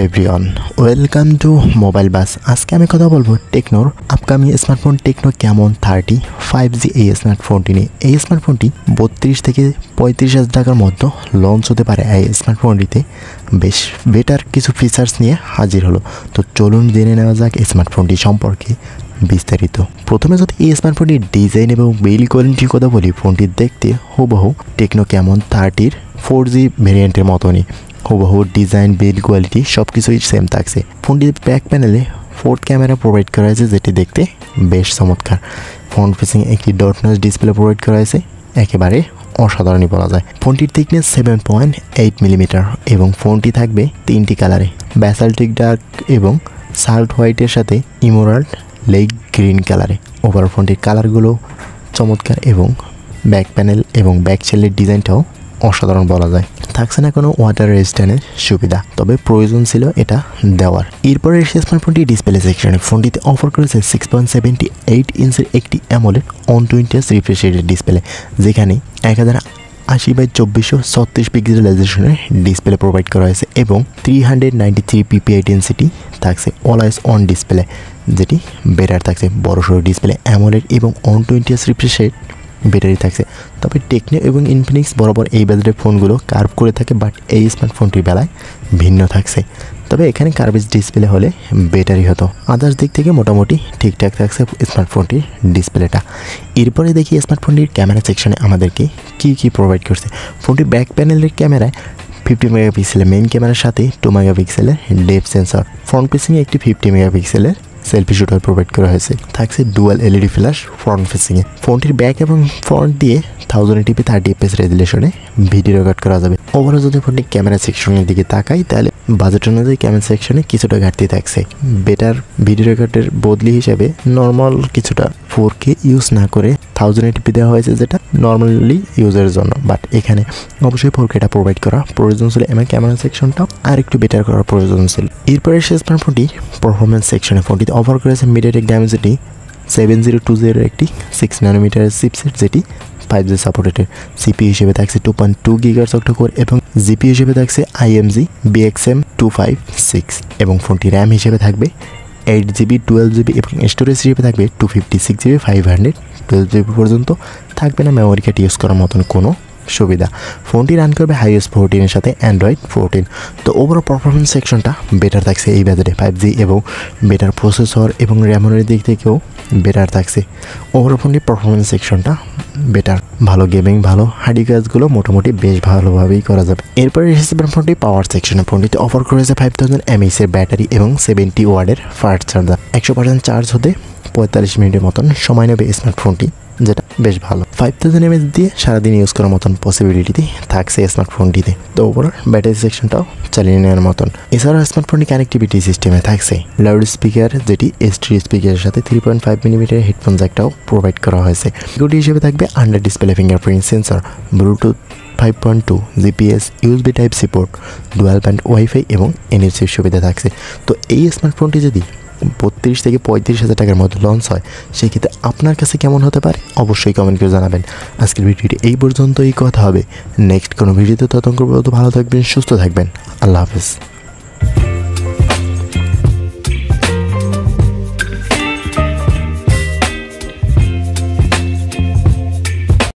Everyone welcome to mobile বাস। আজকে আমি কথা বলবো টেকনোর আপকামিং স্মার্টফোন টেকনো কেমন 30 5G এই স্মার্টফোনটি নিয়ে। এই স্মার্টফোনটি 32 থেকে 35,000 টাকার মধ্যে লঞ্চ হতে পারে। এই স্মার্টফোনটিতে বেশ বেটার কিছু ফিচার্স নিয়ে হাজির হলো। তো চলুন জেনে নেওয়া যাক স্মার্টফোনটি সম্পর্কে বিস্তারিত। প্রথমে যদি এই স্মার্টফোনটির ডিজাইন এবং বিল্ড কোয়ালিটির কথা বলি, ফোনটি দেখতে হুবহু টেকনো কেমন 30 4G ভেরিয়েন্টের মতনই। হুবহু ডিজাইন, বিল্ড কোয়ালিটি সব কিছুই সেম থাকছে। ফোনটির ব্যাক প্যানেলে 4th ক্যামেরা প্রোভাইড করা হয়েছে, যেটি দেখতে বেশ চমৎকার। ফ্রন্ট ফেসিং একটি ডট নচ ডিসপ্লে প্রোভাইড করা হয়েছে, একেবারে অসাধারণই বলা যায়। ফোনটির থিকনেস 7.8 মিলিমিটার এবং ফোনটি থাকবে 3টি কালারে, ব্যাসাল্টিক ডার্ক এবং সাল্ট হোয়াইটের সাথে ইমোরাল্ড লেক গ্রিন কালারে। ওভার ফোনটির কালারগুলো চমৎকার এবং ব্যাক প্যানেল এবং ব্যাক শেলের ডিজাইনটাও অসাধারণ বলা যায়। থাকছে না কোনো ওয়াটার রেজিস্ট্যান্সের সুবিধা, তবে প্রয়োজন ছিল এটা দেওয়ার। এরপরে স্মার্টফোনটি ডিসপ্লে সেকশনে ফোনটিতে অফার করেছে 6.78 ইঞ্চের একটি অ্যামোলেড 120Hz রিফ্রেশ রেটের ডিসপ্লে, যেখানে 1080x2436 পিক্সেল রেজোলিউশনের ডিসপ্লে প্রোভাইড করা হয়েছে এবং 393 ppi ডেনসিটি থাকছে অলওয়েজ অন ডিসপ্লে, যেটি বেটার থাকছে। বড়সড় ডিসপ্লে, অ্যামোলেড এবং 120Hz রিফ্রেশ রেট ব্যাটারি থাকছে। তবে টেকনো এবং ইনফিনিক্স বরাবর এই বাজেটের ফোনগুলো কার্ভ করে থাকে, বাট এই স্মার্টফোনটির বেলায় ভিন্ন থাকছে। তবে এখানে কার্ভেজ ডিসপ্লে হলে ব্যাটারি হতো। আদার্স দিক থেকে মোটামুটি ঠিকঠাক থাকছে স্মার্টফোনটির ডিসপ্লেটা। এরপরে দেখি স্মার্টফোনটির ক্যামেরা সেকশনে আমাদেরকে কী প্রোভাইড করছে। ফোনটির ব্যাক প্যানেলের ক্যামেরায় 50 মেগাপিক্সেলের মেইন ক্যামেরার সাথে 2 মেগাপিক্সেলের ডেপথ সেন্সর, ফ্রন্ট ফেসিংয়ে একটি 50 মেগাপিক্সেলের সেলফি শুটার প্রোভাইড করা হয়েছে। থাকছে ডুয়াল এলইডি ফ্ল্যাশ ফ্রন্ট ফেসিংয়ে। ফোনটির ব্যাক এবং ফ্রন্ট দিয়ে 1080p 30fps রেজুলেশনে ভিডিও রেকর্ড করা যাবে। ওভারঅল যদি ফোনটি ক্যামেরা সেকশনের দিকে তাকাই, তাহলে বাজেট অনুযায়ী ক্যামেরা সেকশনে কিছুটা ঘাটতি থাকছে। বেটার ভিডিও রেকর্ডের বদলি হিসেবে নর্মাল কিছুটা 4K ইউজ না করে 1080p দেওয়া হয়েছে, যেটা নর্মালি ইউজের জন্য। বাট এখানে অবশ্যই 4Kটা প্রোভাইড করা প্রয়োজন ছিল এবং ক্যামেরা সেকশনটাও আর একটু বেটার করার প্রয়োজন ছিল। এরপরে স্মার্টফোনটি পারফরমেন্স সেকশনে ফোনটিতে অফার করেছে মিডিয়াটেক ডায়মেনসিটি 7020 একটি 6 ন্যানোমিটারের চিপসেট, যেটি 5G সাপোর্টেড। সিপিইউ হিসেবে থাকছে 2.2 GHz অক্টা-কোর এবং জিপিইউ হিসেবে থাকছে IMG BXM256 এবং ফোনটি র্যাম হিসেবে থাকবে 8GB 12GB এবং স্টোরেজ হিসেবে থাকবে 256GB 512GB পর্যন্ত। থাকবে না মেমোরি কার্ড ইউজ করার মতন কোনো সুবিধা। ফোনটি রান করবে iOS 14 সাথে অ্যান্ড্রয়েড 14। তো ওভারঅল পারফরমেন্স সেকশনটা বেটার থাকছে এই বাজেটে। 5G এবং বেটার প্রসেসর এবং র্যামের দিক থেকেও বেটার থাকছে। ওভারঅল ফোনটির পারফরমেন্স সেকশনটা বেটার, ভালো গেমিং, ভালো হার্ডি কাজগুলো মোটামুটি বেশ ভালোভাবেই করা যাবে। এরপরে এসেছে ফোনটি পাওয়ার সেকশনে। ফোনটিতে অফার করেছে 5000 mAh এর ব্যাটারি এবং 70 ওয়াটের ফাস্ট চার্জার। 100% চার্জ হতে 45 মিনিটের মতন সময় নেবে স্মার্টফোনটি, যেটা বেশ ভালো। 5000 mAh দিয়ে সারাদিন ইউজ করার মতন পসিবিলিটি থাকছে স্মার্টফোনটিতে। তো ওভারঅল ব্যাটারি সেকশনটাও চালিয়ে নেওয়ার মতন। এছাড়াও স্মার্টফোনটি কানেক্টিভিটি সিস্টেমে থাকছে লাউড স্পিকার, যেটি HD স্পিকারের সাথে 3.5 মিলিমিটার হেডফোন জ্যাকটাও প্রোভাইড করা হয়েছে। সিকিউরিটি হিসেবে থাকবে under display fingerprint sensor, Bluetooth 5.2, GPS, USB type support, dual band wifi এবং NFC সুবিধা থাকছে। তো এই স্মার্টফোনটি যদি 32 থেকে 35,000 টাকার মধ্যে লঞ্চ হয়, সেই ক্ষেত্রে আপনার কাছে কেমন হতে পারে অবশ্যই কমেন্ট করে জানাবেন। আজকের ভিডিওটি এই পর্যন্তই, কথা হবে নেক্সট কোনো ভিডিওতে। ততক্ষণ পর্যন্ত ভালো থাকবেন, সুস্থ থাকবেন। আল্লাহ হাফেজ।